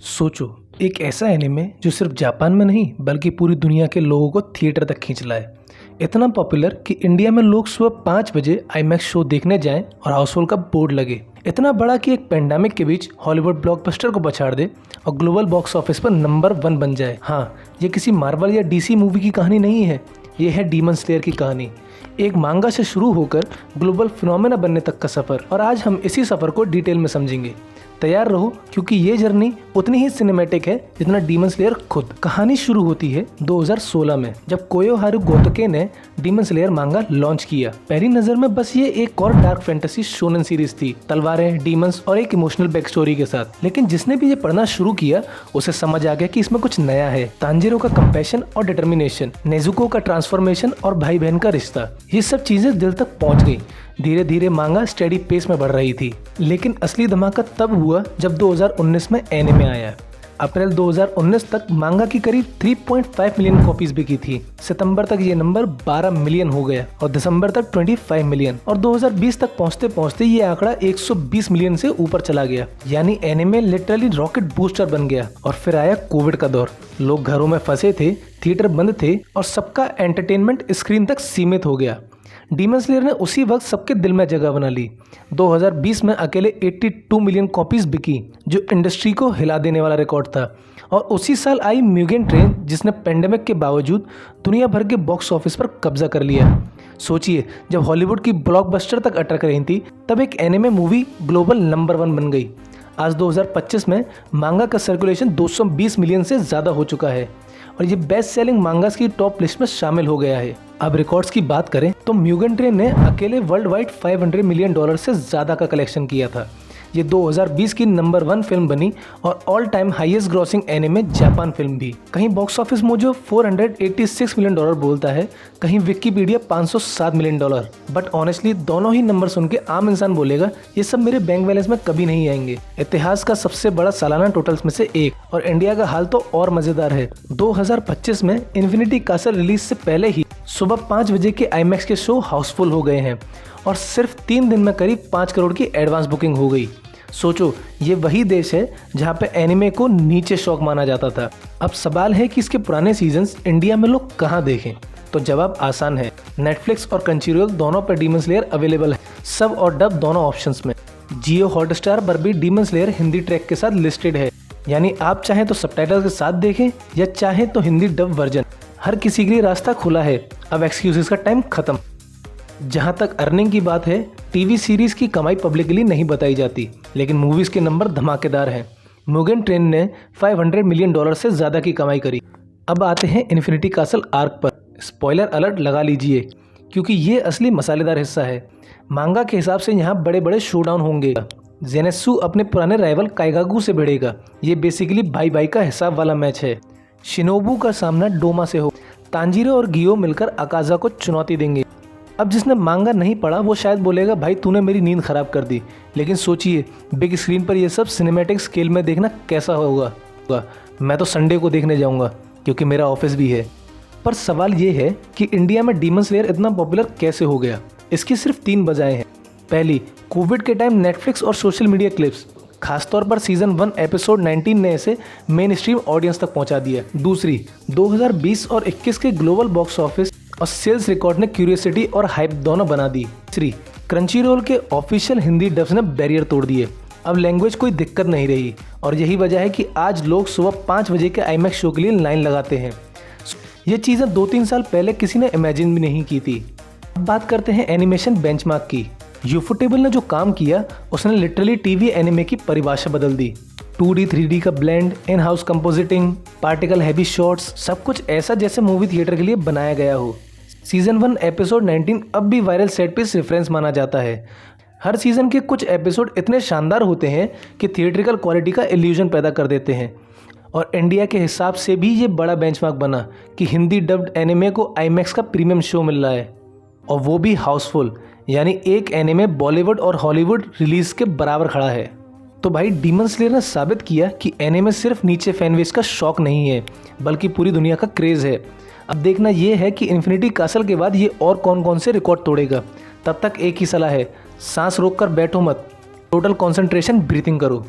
सोचो, एक ऐसा एनिमे जो सिर्फ जापान में नहीं बल्कि पूरी दुनिया के लोगों को थिएटर तक खींच लाए। इतना पॉपुलर कि इंडिया में लोग सुबह 5 बजे आईमैक्स शो देखने जाएं और हाउसफुल का बोर्ड लगे। इतना बड़ा कि एक पेंडेमिक के बीच हॉलीवुड ब्लॉकबस्टर को पछाड़ दे और ग्लोबल बॉक्स ऑफिस पर नंबर 1 बन जाए। हाँ, ये किसी मार्वल या डीसी मूवी की कहानी नहीं है, ये है डीमन स्लेयर की कहानी। एक मांगा से शुरू होकर ग्लोबल फिनोमेना बनने तक का सफ़र, और आज हम इसी सफ़र को डिटेल में समझेंगे। तैयार रहो, क्योंकि ये जर्नी उतनी ही सिनेमैटिक है जितना डीमन स्लेयर खुद। कहानी शुरू होती है 2016 में, जब कोयोहारू गोतोके ने डीमन स्लेयर मांगा लॉन्च किया। पहली नजर में बस ये एक और डार्क फैंटेसी शोनेन सीरीज थी, तलवारें, डीमंस और एक इमोशनल बैक स्टोरी के साथ। लेकिन जिसने भी ये पढ़ना शुरू किया उसे समझ आ गया कि इसमें कुछ नया है। तांजीरो का कंपैशन और डिटर्मिनेशन, नेजुको का ट्रांसफॉर्मेशन और भाई बहन का रिश्ता, ये सब चीजें दिल तक पहुंच गई। धीरे धीरे मांगा स्टेडी पेस में बढ़ रही थी। लेकिन असली धमाका तब हुआ जब 2019 में एनिमे आया। अप्रैल 2019 तक मांगा की करीब 3.5 मिलियन कॉपीज बिकी थी। सितंबर तक ये नंबर 12 मिलियन हो गया और दिसंबर तक 25 मिलियन, और 2020 तक पहुंचते पहुंचते ये आंकड़ा 120 मिलियन से ऊपर चला गया। यानी एनिमे लिटरली रॉकेट बूस्टर बन गया। और फिर आया कोविड का दौर। लोग घरों में फंसे थे, थिएटर बंद थे और सबका एंटरटेनमेंट स्क्रीन तक सीमित हो गया। डीमन स्लेयर ने उसी वक्त सबके दिल में जगह बना ली। 2020 में अकेले 82 मिलियन कॉपीज बिकी, जो इंडस्ट्री को हिला देने वाला रिकॉर्ड था। और उसी साल आई म्यूगेन ट्रेन, जिसने पेंडेमिक के बावजूद दुनिया भर के बॉक्स ऑफिस पर कब्जा कर लिया। सोचिए, जब हॉलीवुड की ब्लॉकबस्टर तक अटक रही थी, तब एक एनिमे मूवी ग्लोबल नंबर 1 बन गई। आज 2025 में मांगा का सर्कुलेशन 220 मिलियन से ज़्यादा हो चुका है और ये बेस्ट सेलिंग मांगास की टॉप लिस्ट में शामिल हो गया है। अब रिकॉर्ड्स की बात करें तो म्यूगेन ट्रेन ने अकेले वर्ल्ड वाइड $500 मिलियन से ज़्यादा का कलेक्शन किया था। ये 2020 की नंबर 1 फिल्म बनी और all time highest grossing anime Japan film भी। कहीं बॉक्स ऑफिस मोजो $486 मिलियन बोलता है, कहीं विकिपीडिया $507 मिलियन। बट ऑनेस्टली दोनों ही नंबर सुन के आम इंसान बोलेगा ये सब मेरे बैंक बैलेंस में कभी नहीं आएंगे। इतिहास का सबसे बड़ा सालाना टोटल्स में से एक। और इंडिया का हाल तो और मजेदार है। 2025 में इन्फिनिटी कासल रिलीज से पहले ही सुबह 5 बजे के आईमैक्स के शो हाउसफुल हो गए हैं और सिर्फ 3 दिन में करीब 5 करोड़ की एडवांस बुकिंग हो गई। सोचो, ये वही देश है जहाँ पे एनिमे को नीचे शौक माना जाता था। अब सवाल है कि इसके पुराने सीजन्स इंडिया में लोग कहाँ देखें, तो जवाब आसान है। नेटफ्लिक्स और क्रंचीरोल दोनों पर डीमन स्लेयर अवेलेबल है, सब और डब दोनों ऑप्शंस में। जियो हॉटस्टार पर भी डीमन स्लेयर हिंदी ट्रैक के साथ लिस्टेड है, यानी आप चाहें तो सबटाइटल के साथ देखें या चाहें तो हिंदी डब वर्जन। हर किसी के लिए रास्ता खुला है। अब एक्सक्यूजेस का टाइम खत्म। जहाँ तक अर्निंग की बात है, टीवी सीरीज की कमाई पब्लिकली नहीं बताई जाती, लेकिन मूवीज के नंबर धमाकेदार हैं। म्यूगेन ट्रेन ने $500 मिलियन से ज़्यादा की कमाई करी। अब आते हैं इन्फिनिटी कासल आर्क पर। स्पॉइलर अलर्ट लगा लीजिए, क्योंकि ये असली मसालेदार हिस्सा है। मांगा के हिसाब से यहाँ बड़े बड़े शोडाउन होंगे। जेनेत्सु अपने पुराने राइवल काइगागू से भिड़ेगा। ये बेसिकली भाई भाई का हिसाब वाला मैच है। शिनोबू का सामना डोमा से हो। तांजीरो और गियो मिलकर अकाजा को चुनौती देंगे। अब जिसने मांगा नहीं पढ़ा वो शायद बोलेगा भाई तूने मेरी नींद खराब कर दी। लेकिन सोचिए, बिग स्क्रीन पर ये सब सिनेमैटिक स्केल में देखना कैसा होगा। मैं तो संडे को देखने जाऊंगा, क्योंकि मेरा ऑफिस भी है। पर सवाल ये है कि इंडिया में डीमन स्लेयर इतना पॉपुलर कैसे हो गया। इसकी सिर्फ 3 वजहें हैं। पहली, कोविड के टाइम नेटफ्लिक्स और सोशल मीडिया क्लिप्स, खासतौर पर सीजन 1 एपिसोड 19 ने इसे मेन स्ट्रीम ऑडियंस तक पहुंचा दिया। दूसरी, 2020 और 21 के ग्लोबल बॉक्स ऑफिस और सेल्स रिकॉर्ड ने क्यूरियोसिटी और हाइप दोनों बना दी। तीसरी, क्रंचीरोल के ऑफिशियल हिंदी डब्स ने बैरियर तोड़ दिए। अब लैंग्वेज कोई दिक्कत नहीं रही, और यही वजह है कि आज लोग सुबह 5 बजे के आईमैक्स शो के लिए लाइन लगाते हैं। ये चीज़ें 2-3 साल पहले किसी ने इमेजिन भी नहीं की थी। अब बात करते हैं एनिमेशन बेंचमार्क की। यूफोटेबल ने जो काम किया उसने लिटरली टीवी एनिमे की परिभाषा बदल दी। 2D 3D का blend, in house compositing, particle heavy shots, सब कुछ ऐसा जैसे मूवी थिएटर के लिए बनाया गया हो। सीजन 1 एपिसोड 19 अब भी वायरल सेट पीस रेफरेंस माना जाता है। हर सीजन के कुछ एपिसोड इतने शानदार होते हैं कि थिएट्रिकल क्वालिटी का इल्यूजन पैदा कर देते हैं। और इंडिया के हिसाब से भी ये बड़ा बेंचमार्क बना कि हिंदी डब्ड एनिमे को आईमैक्स का प्रीमियम शो मिल रहा है, और वो भी हाउसफुल। यानी एक एनिमे बॉलीवुड और हॉलीवुड रिलीज के बराबर खड़ा है। तो भाई डीमन स्लेयर ने साबित किया कि एनिमे सिर्फ नीचे फैनबेस का शौक नहीं है, बल्कि पूरी दुनिया का क्रेज है। अब देखना ये है कि इन्फिनिटी कासल के बाद ये और कौन कौन से रिकॉर्ड तोड़ेगा। तब तक एक ही सलाह है, सांस रोक कर बैठो मत, टोटल कंसंट्रेशन ब्रीथिंग करो।